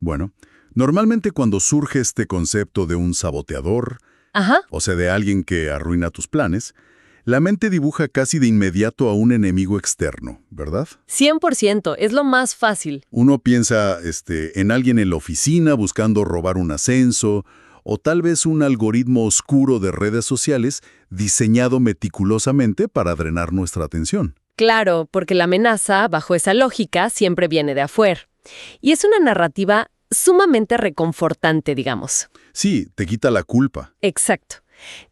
Bueno, normalmente cuando surge este concepto de un saboteador, Ajá, o sea, de alguien que arruina tus planes, la mente dibuja casi de inmediato a un enemigo externo, ¿verdad? 100%, es lo más fácil. Uno piensa en alguien en la oficina buscando robar un ascenso, o tal vez un algoritmo oscuro de redes sociales diseñado meticulosamente para drenar nuestra atención. Claro, porque la amenaza, bajo esa lógica, siempre viene de afuera. Y es una narrativa sumamente reconfortante, digamos. Sí, te quita la culpa. Exacto.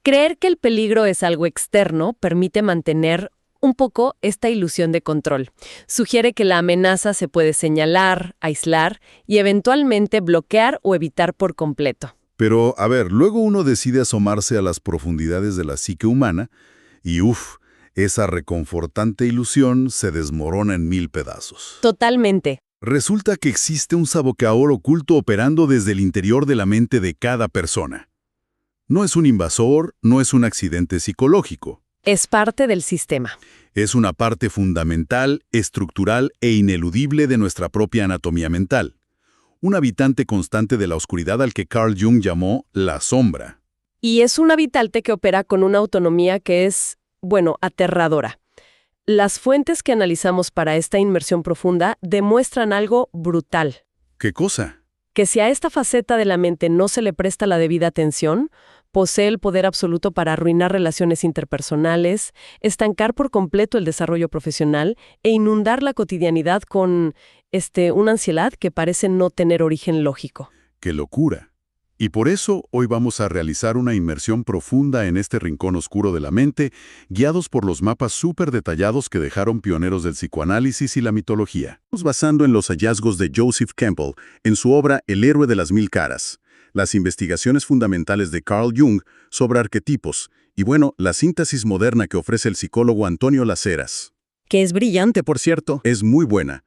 Creer que el peligro es algo externo permite mantener un poco esta ilusión de control. Sugiere que la amenaza se puede señalar, aislar y eventualmente bloquear o evitar por completo. Pero, a ver, luego uno decide asomarse a las profundidades de la psique humana y, esa reconfortante ilusión se desmorona en mil pedazos. Totalmente. Resulta que existe un saboteador oculto operando desde el interior de la mente de cada persona. No es un invasor, no es un accidente psicológico. Es parte del sistema. Es una parte fundamental, estructural e ineludible de nuestra propia anatomía mental. Un habitante constante de la oscuridad al que Carl Jung llamó la sombra. Y es un habitante que opera con una autonomía que es, bueno, aterradora. Las fuentes que analizamos para esta inmersión profunda demuestran algo brutal. ¿Qué cosa? Que si a esta faceta de la mente no se le presta la debida atención, posee el poder absoluto para arruinar relaciones interpersonales, estancar por completo el desarrollo profesional e inundar la cotidianidad con, una ansiedad que parece no tener origen lógico. ¡Qué locura! Y por eso hoy vamos a realizar una inmersión profunda en este rincón oscuro de la mente, guiados por los mapas súper detallados que dejaron pioneros del psicoanálisis y la mitología. Nos basando en los hallazgos de Joseph Campbell en su obra El héroe de las mil caras, las investigaciones fundamentales de Carl Jung sobre arquetipos y, bueno, la síntesis moderna que ofrece el psicólogo Antonio Laceras. Que es brillante, por cierto. Es muy buena.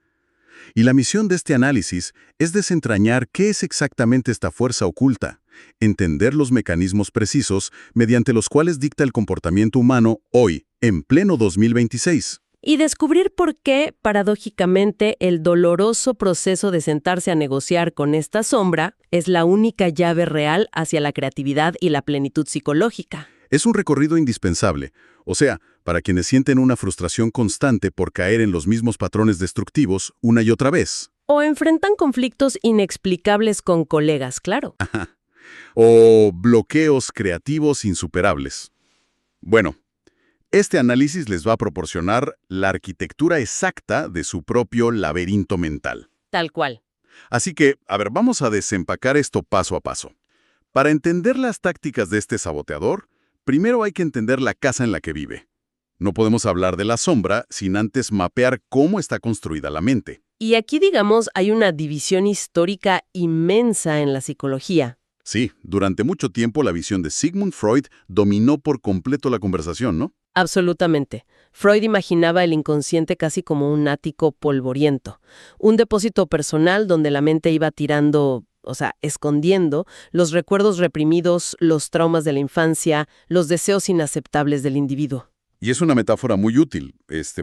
Y la misión de este análisis es desentrañar qué es exactamente esta fuerza oculta, entender los mecanismos precisos mediante los cuales dicta el comportamiento humano hoy, en pleno 2026. Y descubrir por qué, paradójicamente, el doloroso proceso de sentarse a negociar con esta sombra es la única llave real hacia la creatividad y la plenitud psicológica. Es un recorrido indispensable, o sea, para quienes sienten una frustración constante por caer en los mismos patrones destructivos una y otra vez. O enfrentan conflictos inexplicables con colegas, claro. O bloqueos creativos insuperables. Bueno, este análisis les va a proporcionar la arquitectura exacta de su propio laberinto mental. Tal cual. Así que, a ver, vamos a desempacar esto paso a paso. Para entender las tácticas de este saboteador, primero hay que entender la casa en la que vive. No podemos hablar de la sombra sin antes mapear cómo está construida la mente. Y aquí, digamos, hay una división histórica inmensa en la psicología. Sí, durante mucho tiempo la visión de Sigmund Freud dominó por completo la conversación, ¿no? Absolutamente. Freud imaginaba el inconsciente casi como un ático polvoriento, un depósito personal donde la mente iba tirando, escondiendo los recuerdos reprimidos, los traumas de la infancia, los deseos inaceptables del individuo. Y es una metáfora muy útil,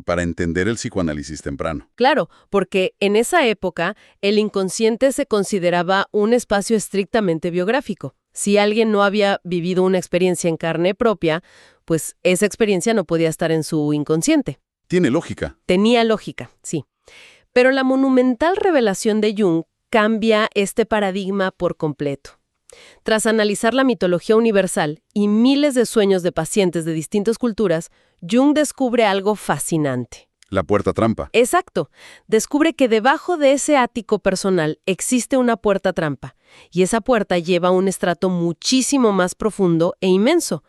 para entender el psicoanálisis temprano. Claro, porque en esa época el inconsciente se consideraba un espacio estrictamente biográfico. Si alguien no había vivido una experiencia en carne propia, pues esa experiencia no podía estar en su inconsciente. Tiene lógica. Tenía lógica, sí. Pero la monumental revelación de Jung cambia este paradigma por completo. Tras analizar la mitología universal y miles de sueños de pacientes de distintas culturas, Jung descubre algo fascinante. La puerta trampa. Exacto. Descubre que debajo de ese ático personal existe una puerta trampa, y esa puerta lleva a un estrato muchísimo más profundo e inmenso,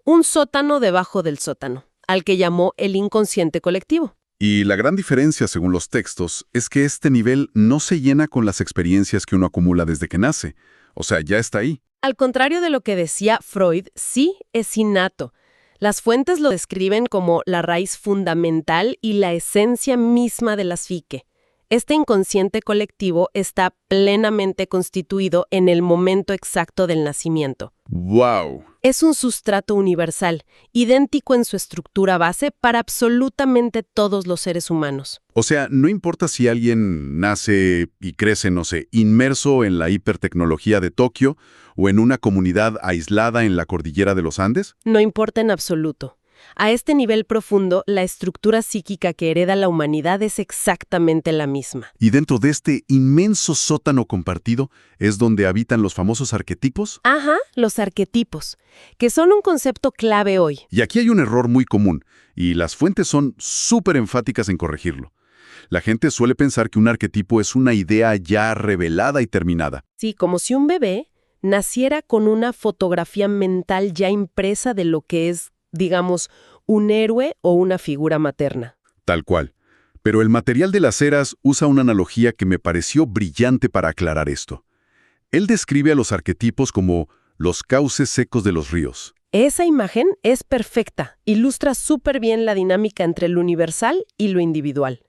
un sótano debajo del sótano, al que llamó el inconsciente colectivo. Y la gran diferencia, según los textos, es que este nivel no se llena con las experiencias que uno acumula desde que nace. O sea, ya está ahí. Al contrario de lo que decía Freud, sí es innato. Las fuentes lo describen como la raíz fundamental y la esencia misma de la psique. Este inconsciente colectivo está plenamente constituido en el momento exacto del nacimiento. ¡Wow! Es un sustrato universal, idéntico en su estructura base para absolutamente todos los seres humanos. O sea, no importa si alguien nace y crece, no sé, inmerso en la hipertecnología de Tokio o en una comunidad aislada en la cordillera de los Andes. No importa en absoluto. A este nivel profundo, la estructura psíquica que hereda la humanidad es exactamente la misma. Y dentro de este inmenso sótano compartido es donde habitan los famosos arquetipos. Ajá, los arquetipos, que son un concepto clave hoy. Y aquí hay un error muy común, y las fuentes son súper enfáticas en corregirlo. La gente suele pensar que un arquetipo es una idea ya revelada y terminada. Sí, como si un bebé naciera con una fotografía mental ya impresa de lo que es, digamos, un héroe o una figura materna. Tal cual. Pero el material de las eras usa una analogía que me pareció brillante para aclarar esto. Él describe a los arquetipos como los cauces secos de los ríos. Esa imagen es perfecta, ilustra súper bien la dinámica entre lo universal y lo individual.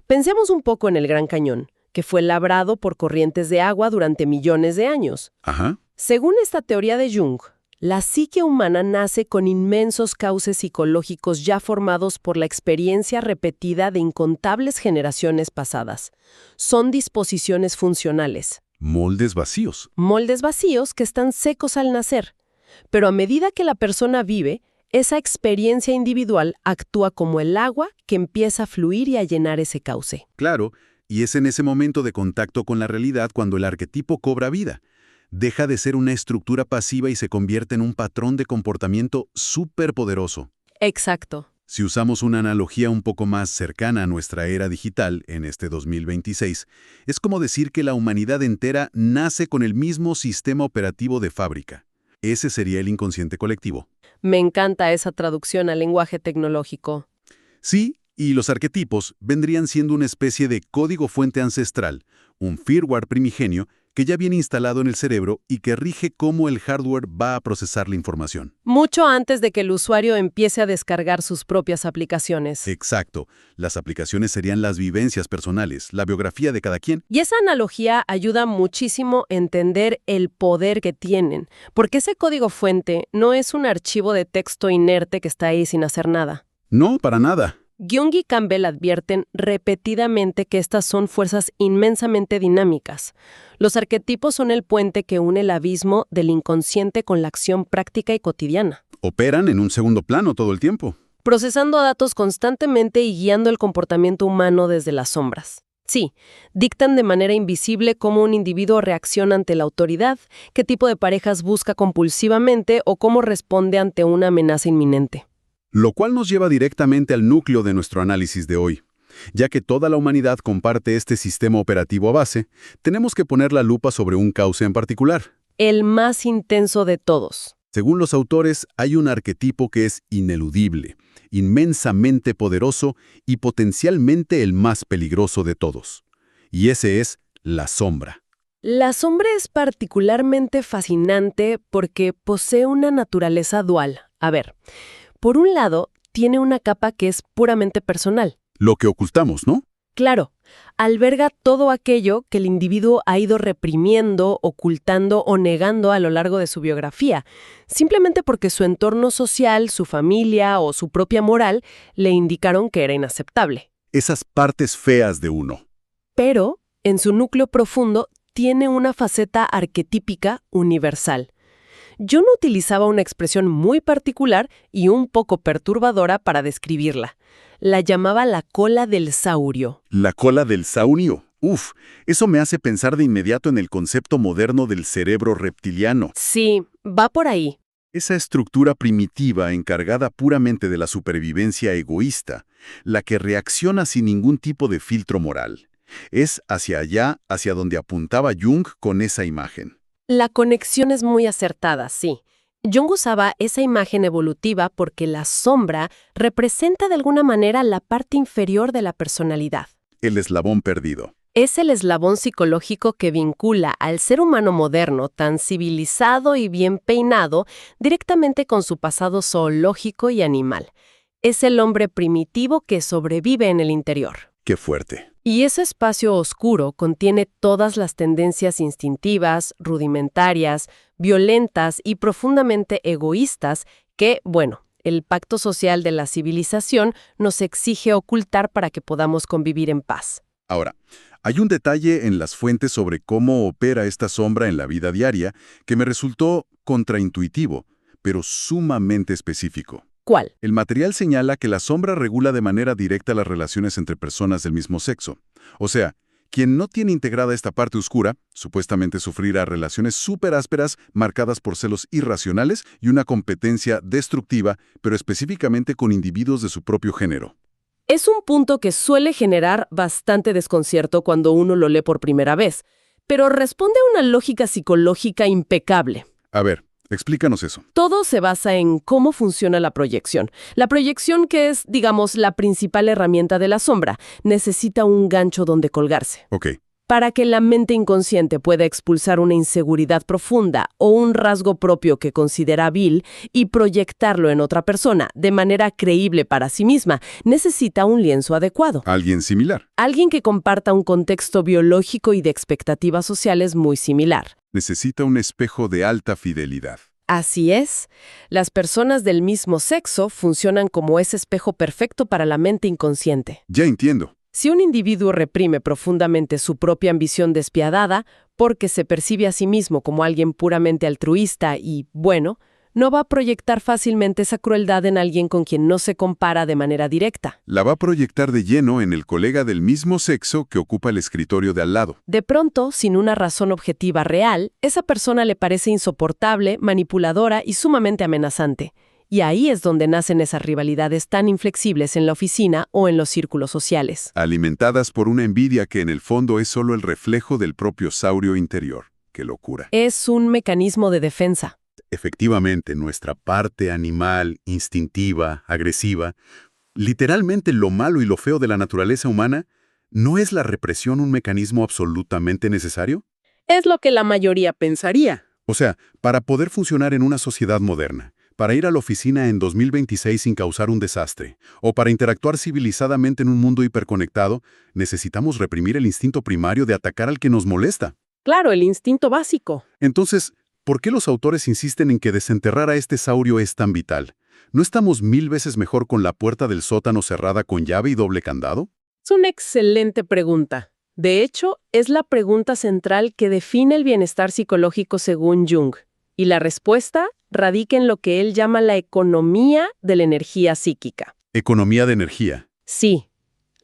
Pensemos un poco en el Gran Cañón, que fue labrado por corrientes de agua durante millones de años. Ajá. Según esta teoría de Jung, la psique humana nace con inmensos cauces psicológicos ya formados por la experiencia repetida de incontables generaciones pasadas. Son disposiciones funcionales. Moldes vacíos. Moldes vacíos que están secos al nacer. Pero a medida que la persona vive, esa experiencia individual actúa como el agua que empieza a fluir y a llenar ese cauce. Claro, y es en ese momento de contacto con la realidad cuando el arquetipo cobra vida. Deja de ser una estructura pasiva y se convierte en un patrón de comportamiento súper poderoso. Exacto. Si usamos una analogía un poco más cercana a nuestra era digital en este 2026, es como decir que la humanidad entera nace con el mismo sistema operativo de fábrica. Ese sería el inconsciente colectivo. Me encanta esa traducción al lenguaje tecnológico. Sí, y los arquetipos vendrían siendo una especie de código fuente ancestral, un firmware primigenio que ya viene instalado en el cerebro y que rige cómo el hardware va a procesar la información. Mucho antes de que el usuario empiece a descargar sus propias aplicaciones. Exacto. Las aplicaciones serían las vivencias personales, la biografía de cada quien. Y esa analogía ayuda muchísimo a entender el poder que tienen, porque ese código fuente no es un archivo de texto inerte que está ahí sin hacer nada. No, para nada. Jung y Campbell advierten repetidamente que estas son fuerzas inmensamente dinámicas. Los arquetipos son el puente que une el abismo del inconsciente con la acción práctica y cotidiana, Operan en un segundo plano todo el tiempo. procesando datos constantemente y guiando el comportamiento humano desde las sombras. Sí, dictan de manera invisible cómo un individuo reacciona ante la autoridad, qué tipo de parejas busca compulsivamente o cómo responde ante una amenaza inminente. Lo cual nos lleva directamente al núcleo de nuestro análisis de hoy. Ya que toda la humanidad comparte este sistema operativo a base, tenemos que poner la lupa sobre un cauce en particular. El más intenso de todos. Según los autores, hay un arquetipo que es ineludible, inmensamente poderoso y potencialmente el más peligroso de todos. Y ese es la sombra. La sombra es particularmente fascinante porque posee una naturaleza dual. A ver, por un lado, tiene una capa que es puramente personal. Lo que ocultamos, ¿no? Claro, alberga todo aquello que el individuo ha ido reprimiendo, ocultando o negando a lo largo de su biografía, simplemente porque su entorno social, su familia o su propia moral le indicaron que era inaceptable. Esas partes feas de uno. Pero, en su núcleo profundo, tiene una faceta arquetípica universal. Yo no utilizaba una expresión muy particular y un poco perturbadora para describirla. La llamaba la cola del saurio. La cola del saurio. Uf, eso me hace pensar de inmediato en el concepto moderno del cerebro reptiliano. Sí, va por ahí. Esa estructura primitiva encargada puramente de la supervivencia egoísta, la que reacciona sin ningún tipo de filtro moral. Es hacia allá, hacia donde apuntaba Jung con esa imagen. La conexión es muy acertada, sí. Jung usaba esa imagen evolutiva porque la sombra representa de alguna manera la parte inferior de la personalidad. El eslabón perdido. Es el eslabón psicológico que vincula al ser humano moderno, tan civilizado y bien peinado, directamente con su pasado zoológico y animal. Es el hombre primitivo que sobrevive en el interior. Qué fuerte. Y ese espacio oscuro contiene todas las tendencias instintivas, rudimentarias, violentas y profundamente egoístas que, bueno, el pacto social de la civilización nos exige ocultar para que podamos convivir en paz. Ahora, hay un detalle en las fuentes sobre cómo opera esta sombra en la vida diaria que me resultó contraintuitivo, pero sumamente específico. ¿Cuál? El material señala que la sombra regula de manera directa las relaciones entre personas del mismo sexo. O sea, quien no tiene integrada esta parte oscura, supuestamente sufrirá relaciones súper ásperas marcadas por celos irracionales y una competencia destructiva, pero específicamente con individuos de su propio género. Es un punto que suele generar bastante desconcierto cuando uno lo lee por primera vez, pero responde a una lógica psicológica impecable. A ver, explícanos eso. Todo se basa en cómo funciona la proyección. La proyección, que es, digamos, la principal herramienta de la sombra, necesita un gancho donde colgarse. Ok. Para que la mente inconsciente pueda expulsar una inseguridad profunda o un rasgo propio que considera vil y proyectarlo en otra persona de manera creíble para sí misma, necesita un lienzo adecuado. ¿Alguien similar? Alguien que comparta un contexto biológico y de expectativas sociales muy similar. Necesita un espejo de alta fidelidad. Así es. Las personas del mismo sexo funcionan como ese espejo perfecto para la mente inconsciente. Ya entiendo. Si un individuo reprime profundamente su propia ambición despiadada porque se percibe a sí mismo como alguien puramente altruista y bueno, no va a proyectar fácilmente esa crueldad en alguien con quien no se compara de manera directa. La va a proyectar de lleno en el colega del mismo sexo que ocupa el escritorio de al lado. De pronto, sin una razón objetiva real, esa persona le parece insoportable, manipuladora y sumamente amenazante. Y ahí es donde nacen esas rivalidades tan inflexibles en la oficina o en los círculos sociales. Alimentadas por una envidia que en el fondo es solo el reflejo del propio saurio interior. ¡Qué locura! Es un mecanismo de defensa. Efectivamente, nuestra parte animal, instintiva, agresiva, literalmente lo malo y lo feo de la naturaleza humana, ¿no es la represión un mecanismo absolutamente necesario? Es lo que la mayoría pensaría. O sea, para poder funcionar en una sociedad moderna, para ir a la oficina en 2026 sin causar un desastre, o para interactuar civilizadamente en un mundo hiperconectado, necesitamos reprimir el instinto primario de atacar al que nos molesta. Claro, el instinto básico. Entonces, ¿por qué los autores insisten en que desenterrar a este saurio es tan vital? ¿No estamos 1000 veces mejor con la puerta del sótano cerrada con llave y doble candado? Es una excelente pregunta. De hecho, es la pregunta central que define el bienestar psicológico según Jung. Y la respuesta radica en lo que él llama la economía de la energía psíquica. Economía de energía. Sí.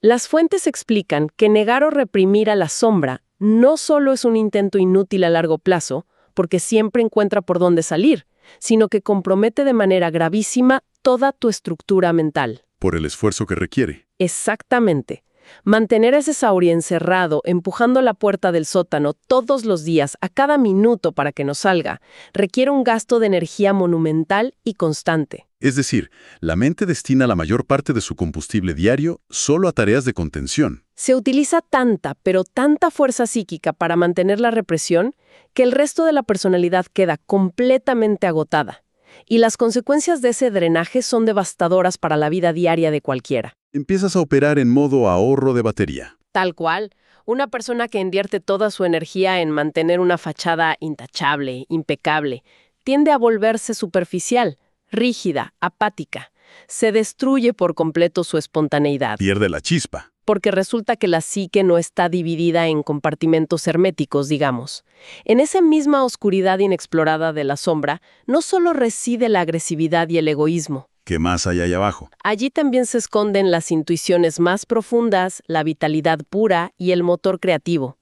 Las fuentes explican que negar o reprimir a la sombra no solo es un intento inútil a largo plazo, porque siempre encuentra por dónde salir, sino que compromete de manera gravísima toda tu estructura mental. Por el esfuerzo que requiere. Exactamente. Mantener a ese saurio encerrado, empujando la puerta del sótano todos los días, a cada minuto para que no salga, requiere un gasto de energía monumental y constante. Es decir, la mente destina la mayor parte de su combustible diario solo a tareas de contención. Se utiliza tanta, pero tanta fuerza psíquica para mantener la represión que el resto de la personalidad queda completamente agotada. Y las consecuencias de ese drenaje son devastadoras para la vida diaria de cualquiera. Empiezas a operar en modo ahorro de batería. Tal cual. Una persona que invierte toda su energía en mantener una fachada intachable, impecable, tiende a volverse superficial, rígida, apática. Se destruye por completo su espontaneidad. Pierde la chispa. Porque resulta que la psique no está dividida en compartimentos herméticos, digamos. En esa misma oscuridad inexplorada de la sombra, no solo reside la agresividad y el egoísmo. ¿Qué más hay ahí abajo? Allí también se esconden las intuiciones más profundas, la vitalidad pura y el motor creativo.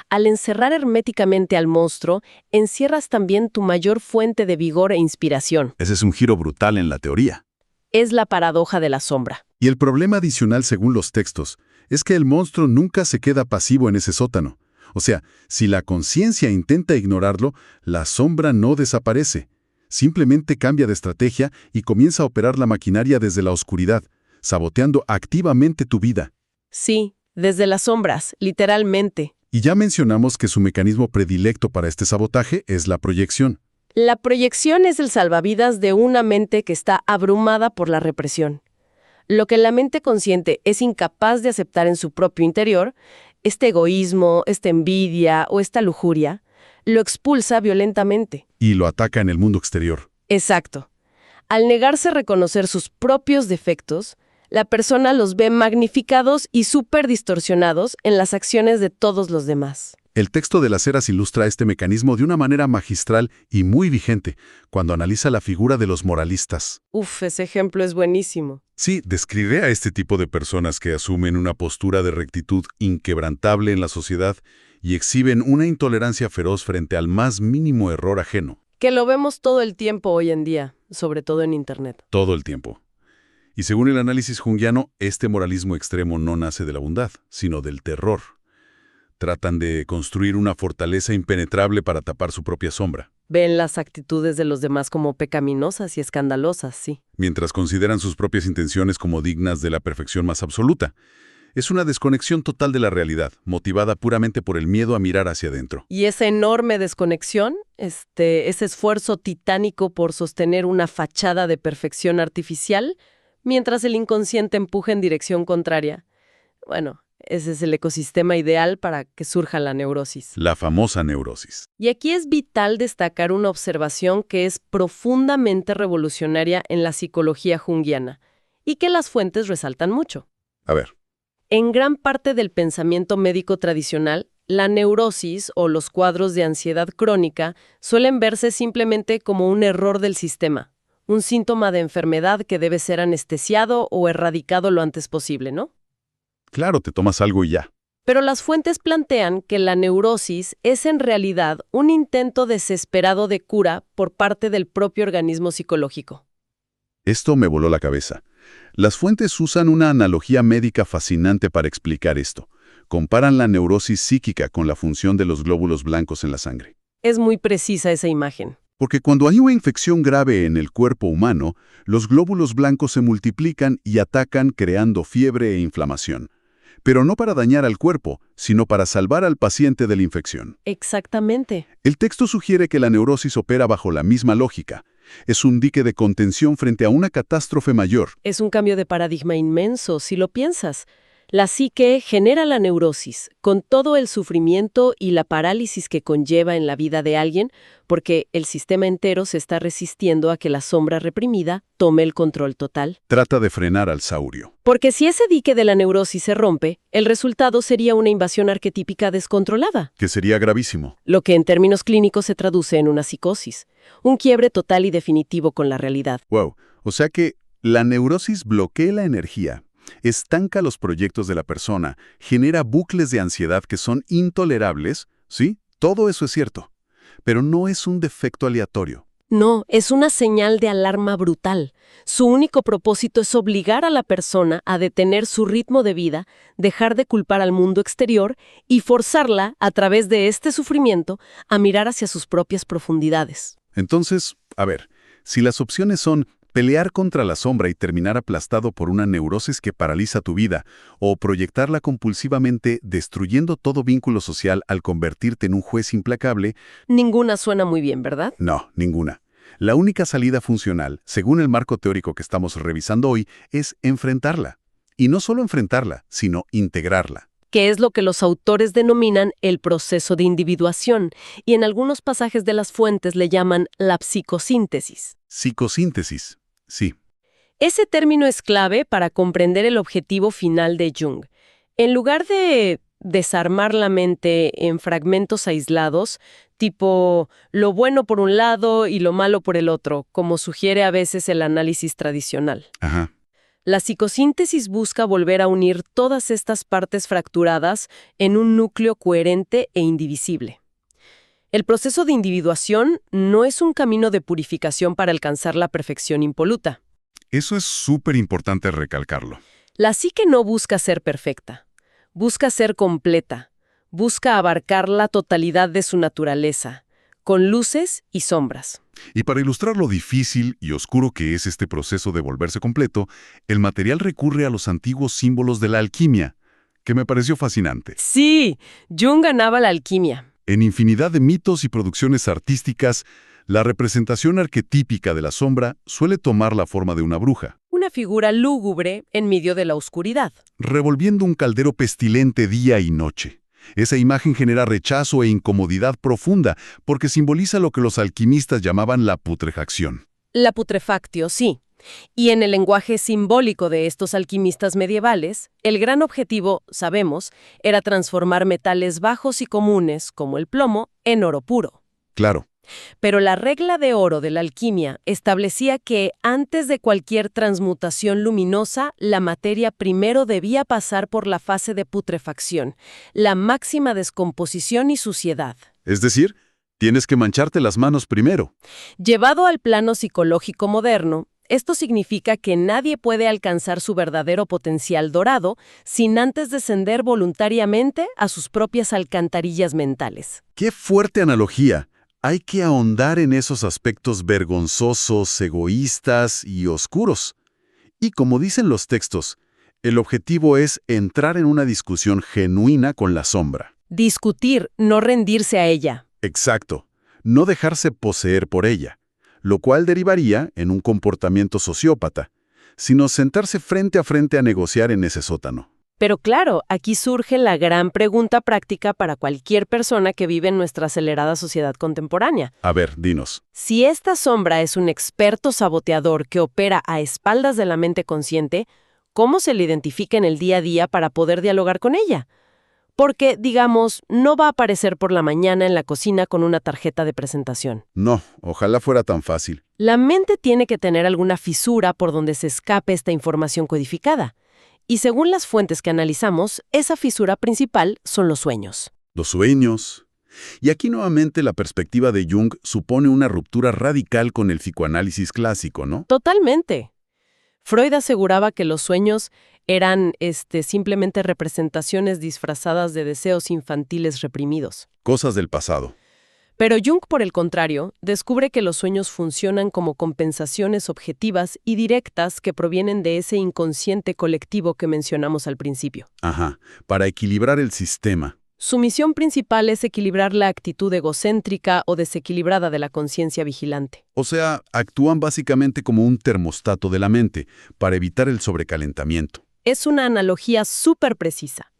Al encerrar herméticamente al monstruo, encierras también tu mayor fuente de vigor e inspiración. Ese es un giro brutal en la teoría. Es la paradoja de la sombra. Y el problema adicional, según los textos, es que el monstruo nunca se queda pasivo en ese sótano. O sea, si la conciencia intenta ignorarlo, la sombra no desaparece. Simplemente cambia de estrategia y comienza a operar la maquinaria desde la oscuridad, saboteando activamente tu vida. Sí, desde las sombras, literalmente. Y ya mencionamos que su mecanismo predilecto para este sabotaje es la proyección. La proyección es el salvavidas de una mente que está abrumada por la represión. Lo que la mente consciente es incapaz de aceptar en su propio interior, este egoísmo, esta envidia o esta lujuria, lo expulsa violentamente. Y lo ataca en el mundo exterior. Exacto. Al negarse a reconocer sus propios defectos, la persona los ve magnificados y súper distorsionados en las acciones de todos los demás. El texto de las Eras ilustra este mecanismo de una manera magistral y muy vigente cuando analiza la figura de los moralistas. Uf, ese ejemplo es buenísimo. Sí, describe a este tipo de personas que asumen una postura de rectitud inquebrantable en la sociedad y exhiben una intolerancia feroz frente al más mínimo error ajeno. Que lo vemos todo el tiempo hoy en día, sobre todo en Internet. Todo el tiempo. Y según el análisis junguiano, este moralismo extremo no nace de la bondad, sino del terror. Tratan de construir una fortaleza impenetrable para tapar su propia sombra, Ven las actitudes de los demás como pecaminosas y escandalosas, sí. mientras consideran sus propias intenciones como dignas de la perfección más absoluta. Es una desconexión total de la realidad, motivada puramente por el miedo a mirar hacia adentro. Y esa enorme desconexión, ese esfuerzo titánico por sostener una fachada de perfección artificial, mientras el inconsciente empuja en dirección contraria. Bueno, ese es el ecosistema ideal para que surja la neurosis. La famosa neurosis. Y aquí es vital destacar una observación que es profundamente revolucionaria en la psicología junguiana y que las fuentes resaltan mucho. A ver, En gran parte del pensamiento médico tradicional, la neurosis o los cuadros de ansiedad crónica suelen verse simplemente como un error del sistema, un síntoma de enfermedad que debe ser anestesiado o erradicado lo antes posible, ¿no? claro, te tomas algo y ya. Pero las fuentes plantean que la neurosis es en realidad un intento desesperado de cura por parte del propio organismo psicológico. Esto me voló la cabeza. Las fuentes usan una analogía médica fascinante para explicar esto. Comparan la neurosis psíquica con la función de los glóbulos blancos en la sangre. Es muy precisa esa imagen. Porque cuando hay una infección grave en el cuerpo humano, los glóbulos blancos se multiplican y atacan creando fiebre e inflamación. Pero no para dañar al cuerpo, sino para salvar al paciente de la infección. Exactamente. El texto sugiere que la neurosis opera bajo la misma lógica. Es un dique de contención frente a una catástrofe mayor. Es un cambio de paradigma inmenso, si lo piensas. La psique genera la neurosis, con todo el sufrimiento y la parálisis que conlleva en la vida de alguien, porque el sistema entero se está resistiendo a que la sombra reprimida tome el control total. Trata de frenar al saurio. Porque si ese dique de la neurosis se rompe, el resultado sería una invasión arquetípica descontrolada, Que sería gravísimo. lo que en términos clínicos se traduce en una psicosis, un quiebre total y definitivo con la realidad. Wow. O sea que la neurosis bloquea la energía, estanca los proyectos de la persona, genera bucles de ansiedad que son intolerables, ¿sí? Todo eso es cierto. Pero no es un defecto aleatorio. No, es una señal de alarma brutal. Su único propósito es obligar a la persona a detener su ritmo de vida, dejar de culpar al mundo exterior y forzarla, a través de este sufrimiento, a mirar hacia sus propias profundidades. Entonces, a ver, si las opciones son pelear contra la sombra y terminar aplastado por una neurosis que paraliza tu vida, o proyectarla compulsivamente destruyendo todo vínculo social al convertirte en un juez implacable, Ninguna suena muy bien, ¿verdad? no, ninguna. La única salida funcional, según el marco teórico que estamos revisando hoy, es enfrentarla. Y no solo enfrentarla, sino integrarla. Que es lo que los autores denominan el proceso de individuación, y en algunos pasajes de las fuentes le llaman la psicosíntesis. Psicosíntesis. Sí. Ese término es clave para comprender el objetivo final de Jung. En lugar de desarmar la mente en fragmentos aislados, tipo lo bueno por un lado y lo malo por el otro, como sugiere a veces el análisis tradicional. Ajá. La psicosíntesis busca volver a unir todas estas partes fracturadas en un núcleo coherente e indivisible. El proceso de individuación no es un camino de purificación para alcanzar la perfección impoluta. Eso es súper importante recalcarlo. La psique no busca ser perfecta, busca ser completa, busca abarcar la totalidad de su naturaleza, con luces y sombras. Y para ilustrar lo difícil y oscuro que es este proceso de volverse completo, el material recurre a los antiguos símbolos de la alquimia, que me pareció fascinante. Sí, Jung ganaba la alquimia. En infinidad de mitos y producciones artísticas, la representación arquetípica de la sombra suele tomar la forma de una bruja, Una figura lúgubre en medio de la oscuridad. revolviendo un caldero pestilente día y noche. Esa imagen genera rechazo e incomodidad profunda porque simboliza lo que los alquimistas llamaban la putrefacción. La putrefactio, sí. Y en el lenguaje simbólico de estos alquimistas medievales, el gran objetivo, sabemos, era transformar metales bajos y comunes, como el plomo, en oro puro. Claro, Pero la regla de oro de la alquimia establecía que antes de cualquier transmutación luminosa, la materia primero debía pasar por la fase de putrefacción, la máxima descomposición y suciedad. es decir, tienes que mancharte las manos primero. Llevado al plano psicológico moderno, esto significa que nadie puede alcanzar su verdadero potencial dorado sin antes descender voluntariamente a sus propias alcantarillas mentales. ¡Qué fuerte analogía! Hay que ahondar en esos aspectos vergonzosos, egoístas y oscuros. Y como dicen los textos, el objetivo es entrar en una discusión genuina con la sombra. Discutir, no rendirse a ella. Exacto. No dejarse poseer por ella, lo cual derivaría en un comportamiento sociópata, sino sentarse frente a frente a negociar en ese sótano. Pero claro, aquí surge la gran pregunta práctica para cualquier persona que vive en nuestra acelerada sociedad contemporánea. A ver, dinos. Si esta sombra es un experto saboteador que opera a espaldas de la mente consciente, ¿cómo se le identifica en el día a día para poder dialogar con ella? Porque, digamos, no va a aparecer por la mañana en la cocina con una tarjeta de presentación. No, ojalá fuera tan fácil. La mente tiene que tener alguna fisura por donde se escape esta información codificada. Y según las fuentes que analizamos, esa fisura principal son los sueños. Los sueños. Y aquí nuevamente la perspectiva de Jung supone una ruptura radical con el psicoanálisis clásico, ¿no? Totalmente. Freud aseguraba que los sueños eran simplemente representaciones disfrazadas de deseos infantiles reprimidos. Cosas del pasado. Pero Jung, por el contrario, descubre que los sueños funcionan como compensaciones objetivas y directas que provienen de ese inconsciente colectivo que mencionamos al principio. Ajá, para equilibrar el sistema. Su misión principal es equilibrar la actitud egocéntrica o desequilibrada de la conciencia vigilante. O sea, actúan básicamente como un termostato de la mente, para evitar el sobrecalentamiento. Es una analogía súper precisa.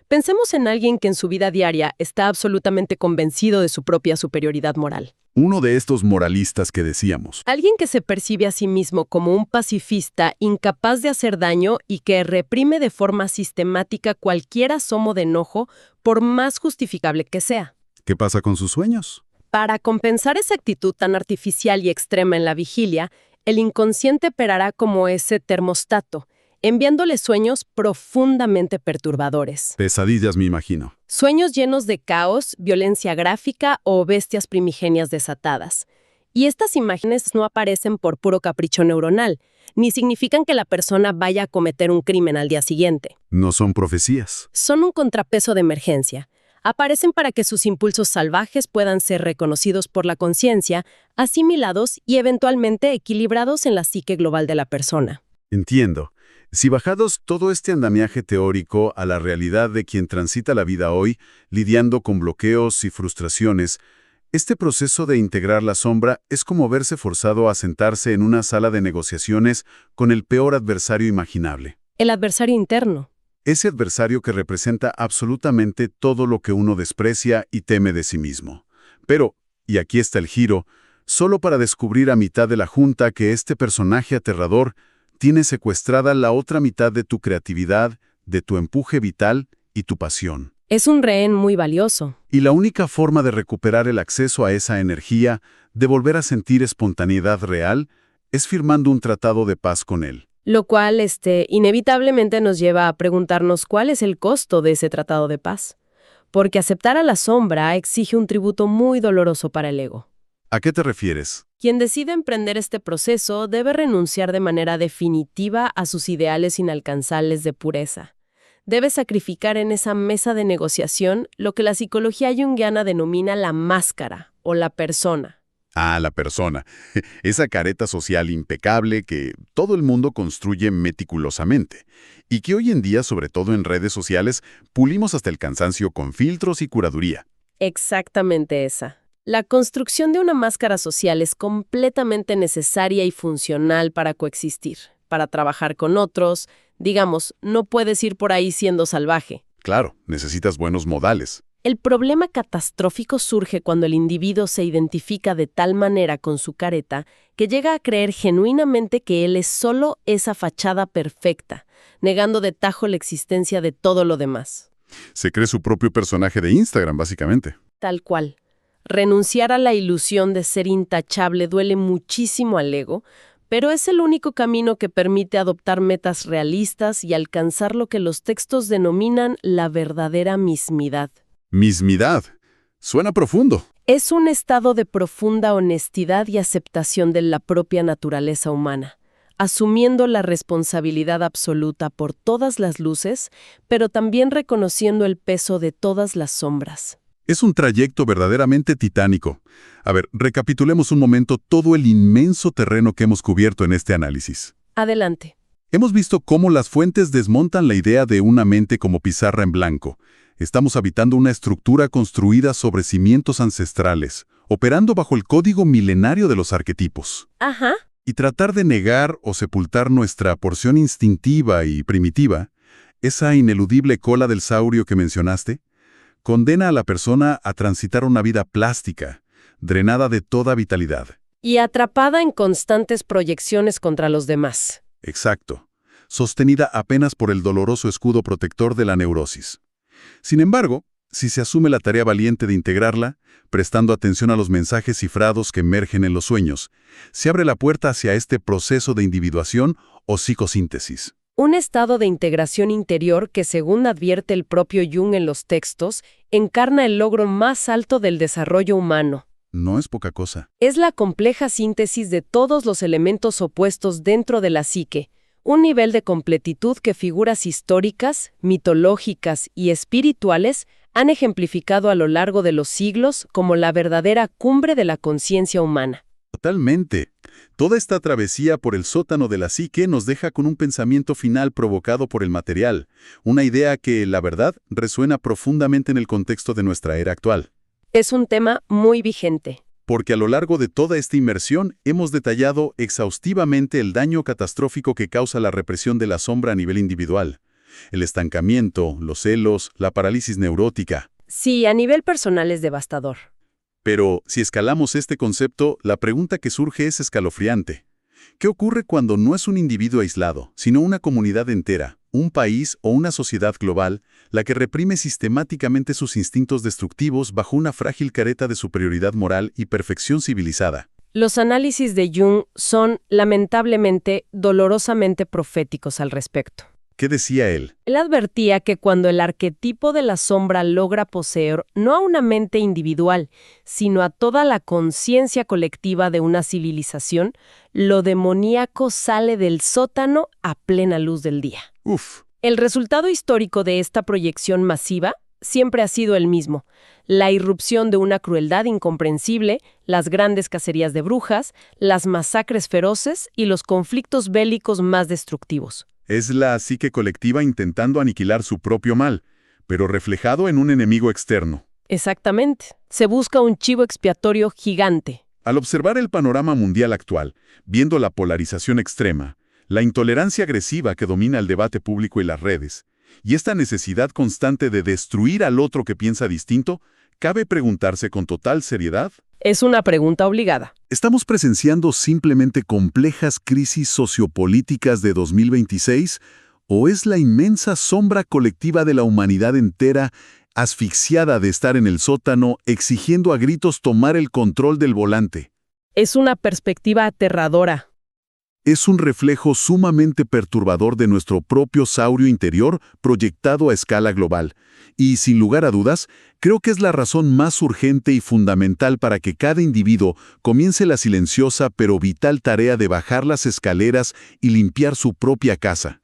Pensemos en alguien que en su vida diaria está absolutamente convencido de su propia superioridad moral. Uno de estos moralistas que decíamos. Alguien que se percibe a sí mismo como un pacifista incapaz de hacer daño y que reprime de forma sistemática cualquier asomo de enojo, por más justificable que sea. ¿Qué pasa con sus sueños? Para compensar esa actitud tan artificial y extrema en la vigilia, el inconsciente operará como ese termostato, enviándole sueños profundamente perturbadores. Pesadillas, me imagino. Sueños llenos de caos, violencia gráfica o bestias primigenias desatadas. Y estas imágenes no aparecen por puro capricho neuronal, ni significan que la persona vaya a cometer un crimen al día siguiente. No son profecías. Son un contrapeso de emergencia. Aparecen para que sus impulsos salvajes puedan ser reconocidos por la conciencia, asimilados y eventualmente equilibrados en la psique global de la persona. Entiendo. Si bajados todo este andamiaje teórico a la realidad de quien transita la vida hoy, lidiando con bloqueos y frustraciones, este proceso de integrar la sombra es como verse forzado a sentarse en una sala de negociaciones con el peor adversario imaginable. El adversario interno. Ese adversario que representa absolutamente todo lo que uno desprecia y teme de sí mismo. Pero, y aquí está el giro, solo para descubrir a mitad de la junta que este personaje aterrador tiene secuestrada la otra mitad de tu creatividad, de tu empuje vital y tu pasión. Es un rehén muy valioso. Y la única forma de recuperar el acceso a esa energía, de volver a sentir espontaneidad real, es firmando un tratado de paz con él. Lo cual, inevitablemente nos lleva a preguntarnos cuál es el costo de ese tratado de paz. Porque aceptar a la sombra exige un tributo muy doloroso para el ego. ¿A qué te refieres? Quien decide emprender este proceso debe renunciar de manera definitiva a sus ideales inalcanzables de pureza. Debe sacrificar en esa mesa de negociación lo que la psicología junguiana denomina la máscara o la persona. Ah, la persona. Esa careta social impecable que todo el mundo construye meticulosamente y que hoy en día, sobre todo en redes sociales, pulimos hasta el cansancio con filtros y curaduría. Exactamente esa. La construcción de una máscara social es completamente necesaria y funcional para coexistir, para trabajar con otros. Digamos, no puedes ir por ahí siendo salvaje. Claro, necesitas buenos modales. El problema catastrófico surge cuando el individuo se identifica de tal manera con su careta que llega a creer genuinamente que él es solo esa fachada perfecta, negando de tajo la existencia de todo lo demás. Se cree su propio personaje de Instagram, básicamente. Tal cual. Renunciar a la ilusión de ser intachable duele muchísimo al ego, pero es el único camino que permite adoptar metas realistas y alcanzar lo que los textos denominan la verdadera mismidad. Mismidad. Suena profundo. Es un estado de profunda honestidad y aceptación de la propia naturaleza humana, asumiendo la responsabilidad absoluta por todas las luces, pero también reconociendo el peso de todas las sombras. Es un trayecto verdaderamente titánico. A ver, recapitulemos un momento todo el inmenso terreno que hemos cubierto en este análisis. Adelante. Hemos visto cómo las fuentes desmontan la idea de una mente como pizarra en blanco. Estamos habitando una estructura construida sobre cimientos ancestrales, operando bajo el código milenario de los arquetipos. Ajá. Y tratar de negar o sepultar nuestra porción instintiva y primitiva, esa ineludible cola del saurio que mencionaste, condena a la persona a transitar una vida plástica, drenada de toda vitalidad. Y atrapada en constantes proyecciones contra los demás. Exacto. Sostenida apenas por el doloroso escudo protector de la neurosis. Sin embargo, si se asume la tarea valiente de integrarla, prestando atención a los mensajes cifrados que emergen en los sueños, se abre la puerta hacia este proceso de individuación o psicosíntesis. Un estado de integración interior que, según advierte el propio Jung en los textos, encarna el logro más alto del desarrollo humano. No es poca cosa. Es la compleja síntesis de todos los elementos opuestos dentro de la psique, un nivel de completitud que figuras históricas, mitológicas y espirituales han ejemplificado a lo largo de los siglos como la verdadera cumbre de la conciencia humana. Totalmente. Toda esta travesía por el sótano de la psique nos deja con un pensamiento final provocado por el material, una idea que, la verdad, resuena profundamente en el contexto de nuestra era actual. Es un tema muy vigente. Porque a lo largo de toda esta inmersión hemos detallado exhaustivamente el daño catastrófico que causa la represión de la sombra a nivel individual. El estancamiento, los celos, la parálisis neurótica. Sí, a nivel personal es devastador. Pero, si escalamos este concepto, la pregunta que surge es escalofriante. ¿Qué ocurre cuando no es un individuo aislado, sino una comunidad entera, un país o una sociedad global, la que reprime sistemáticamente sus instintos destructivos bajo una frágil careta de superioridad moral y perfección civilizada? Los análisis de Jung son, lamentablemente, dolorosamente proféticos al respecto. ¿Qué decía él? Él advertía que cuando el arquetipo de la sombra logra poseer no a una mente individual, sino a toda la conciencia colectiva de una civilización, lo demoníaco sale del sótano a plena luz del día. Uf. El resultado histórico de esta proyección masiva siempre ha sido el mismo: la irrupción de una crueldad incomprensible, las grandes cacerías de brujas, las masacres feroces y los conflictos bélicos más destructivos. Es la psique colectiva intentando aniquilar su propio mal, pero reflejado en un enemigo externo. Exactamente. Se busca un chivo expiatorio gigante. Al observar el panorama mundial actual, viendo la polarización extrema, la intolerancia agresiva que domina el debate público y las redes, y esta necesidad constante de destruir al otro que piensa distinto, cabe preguntarse con total seriedad: Es una pregunta obligada. ¿estamos presenciando simplemente complejas crisis sociopolíticas de 2026 o es la inmensa sombra colectiva de la humanidad entera asfixiada de estar en el sótano exigiendo a gritos tomar el control del volante? Es una perspectiva aterradora. Es un reflejo sumamente perturbador de nuestro propio saurio interior proyectado a escala global. Y, sin lugar a dudas, creo que es la razón más urgente y fundamental para que cada individuo comience la silenciosa pero vital tarea de bajar las escaleras y limpiar su propia casa.